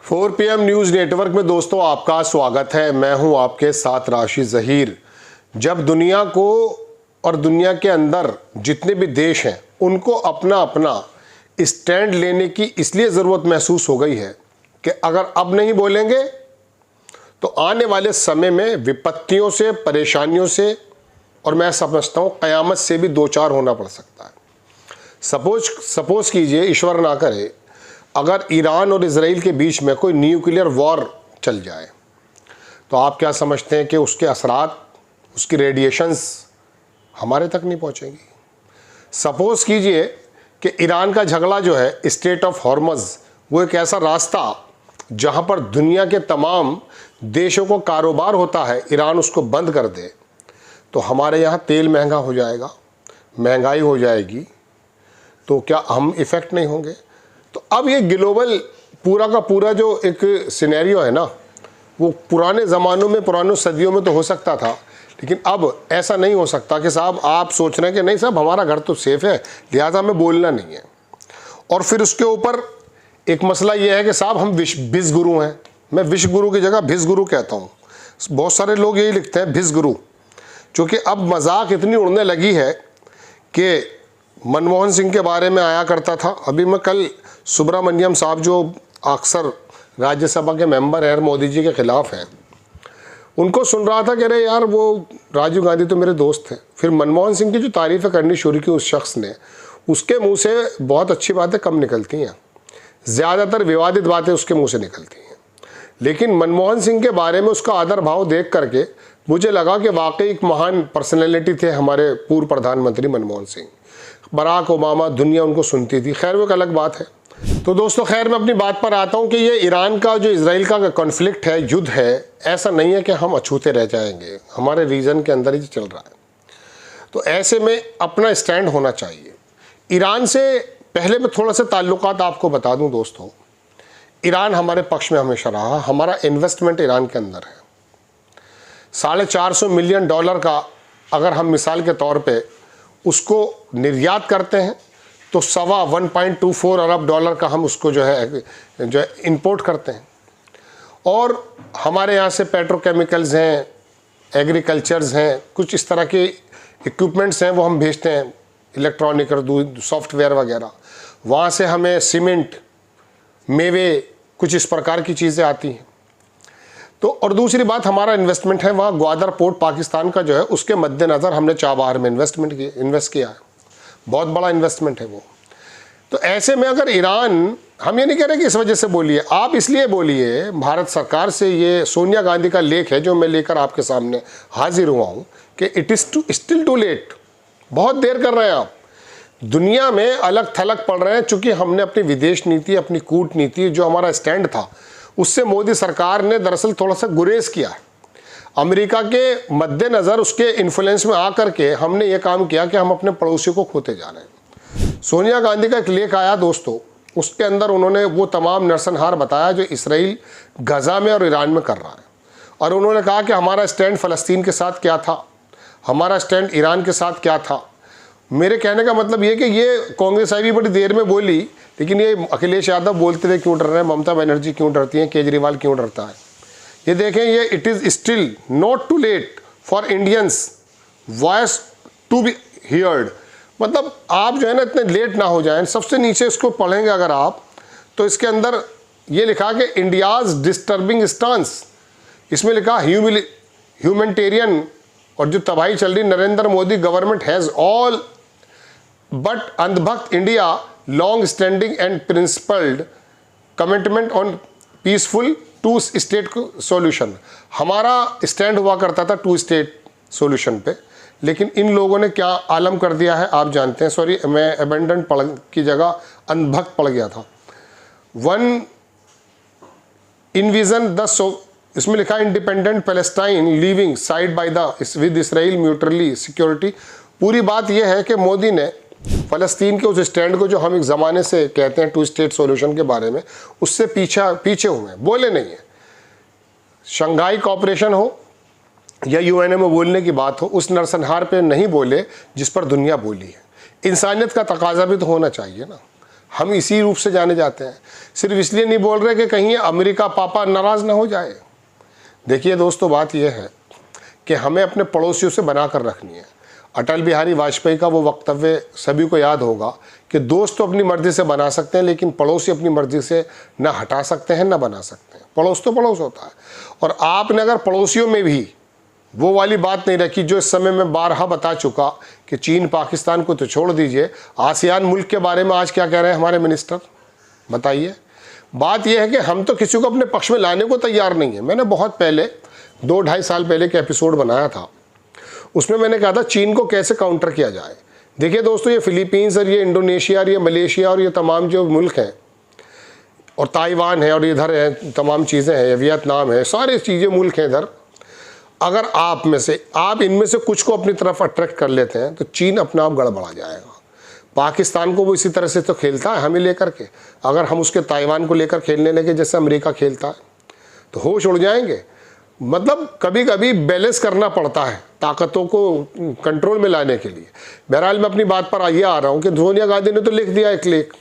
4 PM news network में दोस्तों आपका स्वागत है। मैं हूं आपके साथ राशि ज़हीर। जब दुनिया को और दुनिया के अंदर जितने भी देश हैं उनको अपना अपना स्टैंड लेने की इसलिए ज़रूरत महसूस हो गई है कि अगर अब नहीं बोलेंगे तो आने वाले समय में विपत्तियों से, परेशानियों से और मैं समझता हूँ क़यामत से भी दो चार होना पड़ सकता है। सपोज कीजिए, ईश्वर ना करे, अगर ईरान और इजराइल के बीच में कोई न्यूक्लियर वॉर चल जाए तो आप क्या समझते हैं कि उसके असरात, उसकी रेडिएशंस हमारे तक नहीं पहुंचेंगी। सपोज कीजिए कि ईरान का झगड़ा जो है स्ट्रेट ऑफ हॉर्मज़, वो एक ऐसा रास्ता जहां पर दुनिया के तमाम देशों को कारोबार होता है, ईरान उसको बंद कर दे तो हमारे यहाँ तेल महंगा हो जाएगा, महंगाई हो जाएगी, तो क्या हम इफ़ेक्ट नहीं होंगे। तो अब ये ग्लोबल पूरा का पूरा जो एक सिनेरियो है ना, वो पुराने ज़मानों में, पुरानी सदियों में तो हो सकता था, लेकिन अब ऐसा नहीं हो सकता कि साहब आप सोच रहे हैं कि नहीं साहब हमारा घर तो सेफ़ है लिहाजा हमें बोलना नहीं है। और फिर उसके ऊपर एक मसला ये है कि साहब हम भिस गुरु हैं। मैं विश्व गुरु की जगह भिस गुरु कहता हूँ। बहुत सारे लोग यही लिखते हैं भिस गुरु, क्योंकि अब मजाक इतनी उड़ने लगी है कि मनमोहन सिंह के बारे में आया करता था। अभी मैं कल सुब्रमण्यम साहब जो अक्सर राज्यसभा के मेंबर हैं, मोदी जी के ख़िलाफ़ हैं, उनको सुन रहा था कि अरे यार वो राजीव गांधी तो मेरे दोस्त हैं। फिर मनमोहन सिंह की जो तारीफ़ें करनी शुरू की उस शख्स ने, उसके मुंह से बहुत अच्छी बातें कम निकलती हैं, ज़्यादातर विवादित बातें उसके मुंह से निकलती हैं। लेकिन मनमोहन सिंह के बारे में उसका आदर भाव देख करके मुझे लगा कि वाकई एक महान पर्सनैलिटी थे हमारे पूर्व प्रधानमंत्री मनमोहन सिंह। बराक ओबामा, दुनिया उनको सुनती थी। खैर वो एक अलग बात है। तो दोस्तों खैर मैं अपनी बात पर आता हूँ कि ये ईरान का जो इजराइल का कॉन्फ्लिक्ट है, युद्ध है, ऐसा नहीं है कि हम अछूते रह जाएंगे, हमारे रीजन के अंदर ही चल रहा है। तो ऐसे में अपना स्टैंड होना चाहिए। ईरान से पहले मैं थोड़ा सा ताल्लुकात आपको बता दूँ दोस्तों। ईरान हमारे पक्ष में हमेशा रहा। हमारा इन्वेस्टमेंट ईरान के अंदर है। $450 मिलियन का अगर हम मिसाल के तौर पे उसको निर्यात करते हैं तो $1.24 अरब का हम उसको जो है इंपोर्ट करते हैं। और हमारे यहाँ से पेट्रोकेमिकल्स हैं, एग्रीकल्चर्स हैं, कुछ इस तरह के इक्विपमेंट्स हैं वो हम भेजते हैं, इलेक्ट्रॉनिक और सॉफ्टवेयर वगैरह। वहाँ से हमें सीमेंट, मेवे, कुछ इस प्रकार की चीज़ें आती हैं। तो और दूसरी बात, हमारा इन्वेस्टमेंट है वहाँ ग्वादर पोर्ट पाकिस्तान का जो है, उसके मद्देनज़र हमने चाबहार में इन्वेस्ट किया है। बहुत बड़ा इन्वेस्टमेंट है वो। तो ऐसे में अगर ईरान, हम ये नहीं कह रहे कि इस वजह से बोलिए, आप इसलिए बोलिए, भारत सरकार से ये सोनिया गांधी का लेख है जो मैं लेकर आपके सामने हाजिर हुआ हूँ कि it is still too late. बहुत देर कर रहे हैं आप, दुनिया में अलग थलग पड़ रहे हैं। चूँकि हमने अपनी विदेश नीति, अपनी कूटनीति, जो हमारा स्टैंड था, उससे मोदी सरकार ने दरअसल थोड़ा सा गुरेज किया है। अमेरिका के मद्देनज़र, उसके इन्फ्लुएंस में आकर के हमने ये काम किया कि हम अपने पड़ोसी को खोते जा रहे हैं। सोनिया गांधी का एक लेख आया दोस्तों, उसके अंदर उन्होंने वो तमाम नरसंहार बताया जो इसराइल गजा में और ईरान में कर रहा है। और उन्होंने कहा कि हमारा स्टैंड फ़लस्तीन के साथ क्या था, हमारा स्टैंड ईरान के साथ क्या था। मेरे कहने का मतलब ये कि ये कांग्रेस आई भी बड़ी देर में बोली, लेकिन ये अखिलेश यादव बोलते थे क्यों डर रहे हैं, ममता बनर्जी क्यों डरती हैं, केजरीवाल क्यों डरता है। ये देखें, ये it is still not too late for Indians voice to be heard. मतलब आप जो है ना इतने लेट ना हो जाएं। सबसे नीचे इसको पढ़ेंगे अगर आप, तो इसके अंदर ये लिखा कि इंडियाज़ डिस्टर्बिंग स्टांस, इसमें लिखा ह्यूमैनिटेरियन, और जो तबाही चल रही, Narendra Modi government has all but अंधभक्त India long standing and principled commitment on peaceful two state solution. हमारा स्टैंड हुआ करता था 2 स्टेट सॉल्यूशन पे, लेकिन इन लोगों ने क्या आलम कर दिया है आप जानते हैं। सॉरी, मैं अबेंडेंट पढ़ की जगह अंधभक्त पढ़ गया था। वन इनविजन इसमें लिखा independent Palestine living side by the with Israel mutually security. पूरी बात यह है कि मोदी ने फ़लस्तीन के उस स्टैंड को, जो हम एक ज़माने से कहते हैं 2 स्टेट सॉल्यूशन के बारे में, उससे पीछे हुए हैं, बोले नहीं है। शंघाई कॉपरेशन हो या यूएनए में बोलने की बात हो, उस नरसंहार पे नहीं बोले जिस पर दुनिया बोली है। इंसानियत का तकाजा भी तो होना चाहिए ना। हम इसी रूप से जाने जाते हैं। सिर्फ इसलिए नहीं बोल रहे कि कहीं अमेरिका पापा नाराज़ ना हो जाए। देखिए दोस्तों, बात यह है कि हमें अपने पड़ोसियों से बना कर रखनी है। अटल बिहारी वाजपेयी का वो वक्तव्य सभी को याद होगा कि दोस्त तो अपनी मर्ज़ी से बना सकते हैं, लेकिन पड़ोसी अपनी मर्ज़ी से ना हटा सकते हैं ना बना सकते हैं। पड़ोस तो पड़ोस होता है। और आपने अगर पड़ोसियों में भी वो वाली बात नहीं रखी जो इस समय मैं बारहा बता चुका कि चीन पाकिस्तान को तो छोड़ दीजिए, आसियान मुल्क के बारे में आज क्या कह रहे हैं हमारे मिनिस्टर, बताइए। बात यह है कि हम तो किसी को अपने पक्ष में लाने को तैयार नहीं है। मैंने बहुत पहले 2-2.5 साल पहले एक एपिसोड बनाया था, उसमें मैंने कहा था चीन को कैसे काउंटर किया जाए। देखिए दोस्तों, ये फिलीपींस और ये इंडोनेशिया और ये मलेशिया और ये तमाम जो मुल्क हैं, और ताइवान है और इधर है तमाम चीज़ें हैं, वियतनाम है, सारी चीज़ें मुल्क हैं इधर। अगर आप इनमें से कुछ को अपनी तरफ अट्रैक्ट कर लेते हैं तो चीन अपना आप गड़बड़ा जाएगा। पाकिस्तान को वो इसी तरह से तो खेलता है हमें लेकर के। अगर हम उसके ताइवान को लेकर खेलने लगे जैसे अमेरिका खेलता है तो होश उड़ जाएंगे। मतलब कभी कभी बैलेंस करना पड़ता है ताकतों को कंट्रोल में लाने के लिए। बहरहाल मैं अपनी बात पर आइए आ रहा हूँ कि सोनिया गांधी ने तो लिख दिया एक लेख,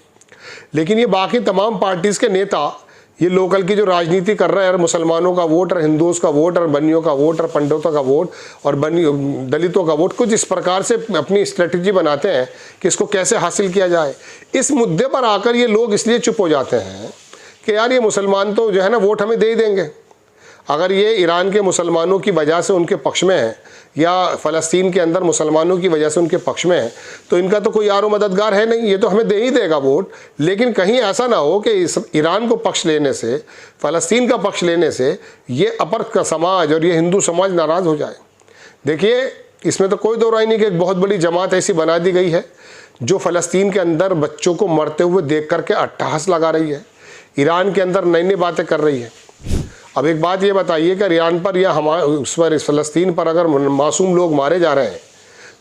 लेकिन ये बाकी तमाम पार्टीज़ के नेता ये लोकल की जो राजनीति कर रहे हैं, मुसलमानों का वोट और हिंदुओं का वोट और बनियों का वोट और पंडितों का वोट और दलितों का वोट, कुछ इस प्रकार से अपनी स्ट्रेटजी बनाते हैं कि इसको कैसे हासिल किया जाए। इस मुद्दे पर आकर ये लोग इसलिए चुप हो जाते हैं कि यार ये मुसलमान तो जो है ना वोट हमें दे ही देंगे। अगर ये ईरान के मुसलमानों की वजह से उनके पक्ष में है या फ़लस्तीन के अंदर मुसलमानों की वजह से उनके पक्ष में है तो इनका तो कोई यारो मददगार है नहीं, ये तो हमें दे ही देगा वोट। लेकिन कहीं ऐसा ना हो कि ईरान को पक्ष लेने से, फ़लस्तीन का पक्ष लेने से ये अपर का समाज और ये हिंदू समाज नाराज़ हो जाए। देखिए, इसमें तो कोई दो राय नहीं कि एक बहुत बड़ी जमात ऐसी बना दी गई है जो फ़लस्तीन के अंदर बच्चों को मरते हुए देख करके अट्टहास लगा रही है, ईरान के अंदर नई नई बातें कर रही है। अब एक बात ये बताइए कि ईरान पर या हमारे उस पर इस फ़लस्तीन पर अगर मासूम लोग मारे जा रहे हैं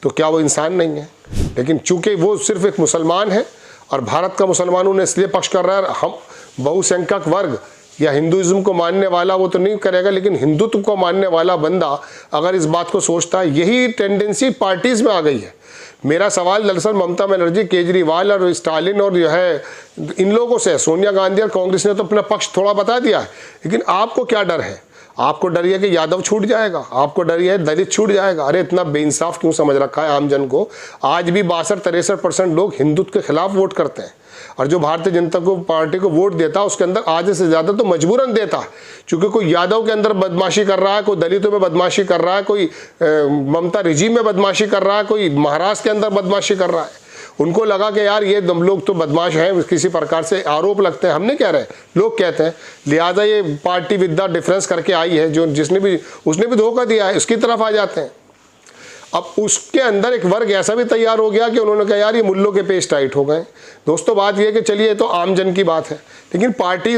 तो क्या वो इंसान नहीं है? लेकिन चूंकि वो सिर्फ एक मुसलमान है और भारत का मुसलमान उन्हें इसलिए पक्ष कर रहा है, हम बहुसंख्यक वर्ग या हिंदुज़्म को मानने वाला वो तो नहीं करेगा, लेकिन हिंदुत्व को मानने वाला बंदा अगर इस बात को सोचता है, यही टेंडेंसी पार्टीज़ में आ गई है। मेरा सवाल दरअसल ममता बनर्जी, केजरीवाल और स्टालिन और जो है इन लोगों से, सोनिया गांधी और कांग्रेस ने तो अपना पक्ष थोड़ा बता दिया है, लेकिन आपको क्या डर है? आपको डर है कि यादव छूट जाएगा, आपको डर है दलित छूट जाएगा। अरे इतना बेइंसाफ क्यों समझ रखा है आम जन को? आज भी 62-63% लोग हिंदुत्व के खिलाफ वोट करते हैं और जो भारतीय जनता पार्टी को वोट देता है उसके अंदर आधे से ज़्यादा तो मजबूरन देता है, क्योंकि कोई यादव के अंदर बदमाशी कर रहा है, कोई दलितों में बदमाशी कर रहा है, कोई ममता रिजीम में बदमाशी कर रहा है, कोई महाराष्ट्र के अंदर बदमाशी कर रहा है। उनको लगा कि यार ये दम लोग तो बदमाश हैं, किसी प्रकार से आरोप लगते हैं, हम नहीं कह रहे, लोग कहते हैं, लिहाजा ये पार्टी विद द डिफरेंस करके आई है, जो उसने भी धोखा दिया है, उसकी तरफ आ जाते हैं। अब उसके अंदर एक वर्ग ऐसा भी तैयार हो गया कि उन्होंने कहा यार ये मुल्लों के पेच टाइट हो गए। दोस्तों, बात यह है कि चलिए तो आम जन की बात है, लेकिन पार्टी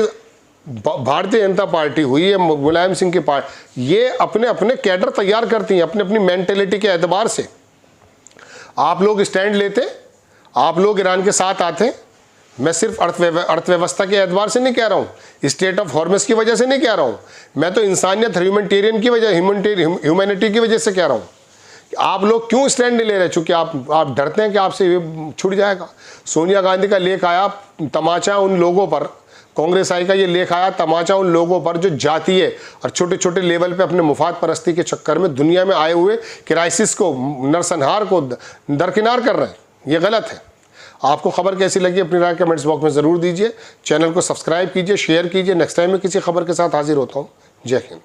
भारतीय जनता पार्टी हुई है, मुलायम सिंह की पार्टी, ये अपने अपने कैडर तैयार करती हैं अपने अपनी मेंटेलिटी के एतबार से। आप लोग स्टैंड लेते, आप लोग ईरान के साथ आते, मैं सिर्फ अर्थव्यवस्था के एतबार से नहीं कह रहा हूँ, स्टेट ऑफ हॉर्मस की वजह से नहीं कह रहा हूँ, मैं तो इंसानियत ह्यूमैनिटेरियन की वजह, ह्यूमैनिटी की वजह से कह रहा हूँ। आप लोग क्यों स्टैंड नहीं ले रहे? चूंकि आप डरते हैं कि आपसे ये छूट जाएगा। सोनिया गांधी का लेख आया तमाचा उन लोगों पर, कांग्रेस आई का ये लेख आया तमाचा उन लोगों पर जो जातीय और छोटे छोटे लेवल पे अपने मुफाद परस्ती के चक्कर में दुनिया में आए हुए क्राइसिस को, नरसंहार को दरकिनार कर रहे हैं। ये गलत है। आपको खबर कैसी लगी अपनी राय कमेंट्स बॉक्स में ज़रूर दीजिए। चैनल को सब्सक्राइब कीजिए, शेयर कीजिए। नेक्स्ट टाइम में किसी खबर के साथ हाजिर होता हूँ। जय हिंद।